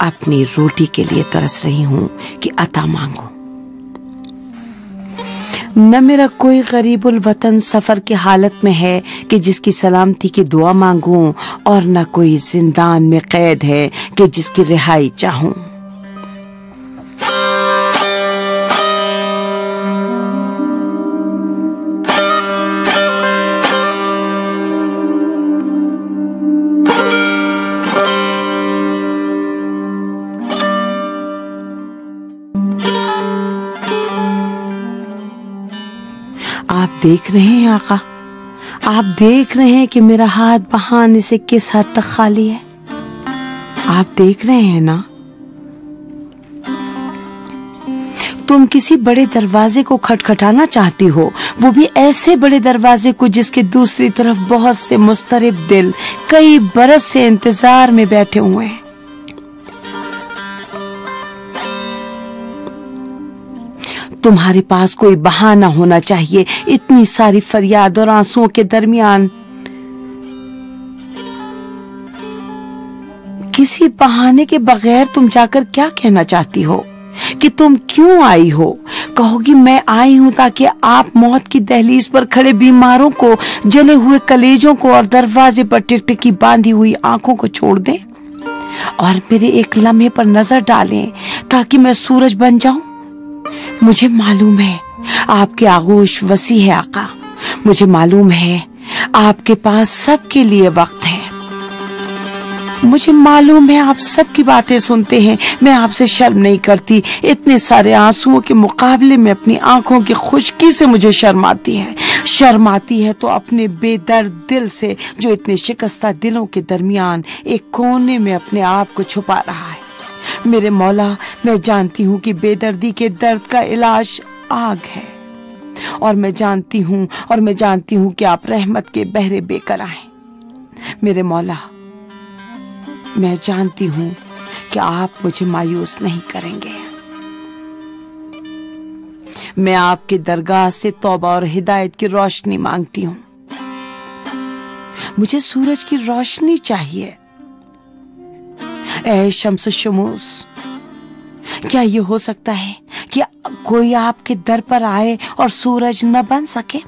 अपनी रोटी के लिए तरस रही हूं कि अता मांगू। न मेरा कोई गरीबुल वतन सफर की हालत में है कि जिसकी सलामती की दुआ मांगूं, और न कोई जिंदान में कैद है कि जिसकी रिहाई चाहूं। आप देख रहे हैं आका, आप देख रहे हैं कि मेरा हाथ बहाने से किस हद तक खाली है। आप देख रहे हैं ना, तुम किसी बड़े दरवाजे को खटखटाना चाहती हो, वो भी ऐसे बड़े दरवाजे को जिसके दूसरी तरफ बहुत से मुस्तरिब दिल कई बरस से इंतजार में बैठे हुए हैं। तुम्हारे पास कोई बहाना होना चाहिए इतनी सारी फरियाद और आंसुओं के दरमियान। किसी बहाने के बगैर तुम जाकर क्या कहना चाहती हो कि तुम क्यों आई हो? कहोगी मैं आई हूं ताकि आप मौत की दहलीज पर खड़े बीमारों को, जले हुए कलेजों को और दरवाजे पर टिकटिकी बांधी हुई आंखों को छोड़ दें और मेरे एक लम्हे पर नजर डालें ताकि मैं सूरज बन जाऊं। मुझे मालूम है आपके आगोश वसी है आका, मुझे मालूम है आपके पास सबके लिए वक्त है, मुझे मालूम है आप सबकी बातें सुनते हैं। मैं आपसे शर्म नहीं करती, इतने सारे आंसुओं के मुकाबले में अपनी आंखों की खुश्की से मुझे शर्म आती है। शर्म आती है तो अपने बेदर्द दिल से जो इतने शिकस्ता दिलों के दरमियान एक कोने में अपने आप को छुपा रहा है। मेरे मौला, मैं जानती हूँ कि बेदर्दी के दर्द का इलाज आग है, और मैं जानती हूँ कि आप रहमत के बहरे बेकरां हैं। मेरे मौला, मैं जानती हूँ कि आप मुझे मायूस नहीं करेंगे। मैं आपकी दरगाह से तौबा और हिदायत की रोशनी मांगती हूँ। मुझे सूरज की रोशनी चाहिए। ऐ शम्स शमूस, क्या ये हो सकता है कि कोई आपके दर पर आए और सूरज न बन सके?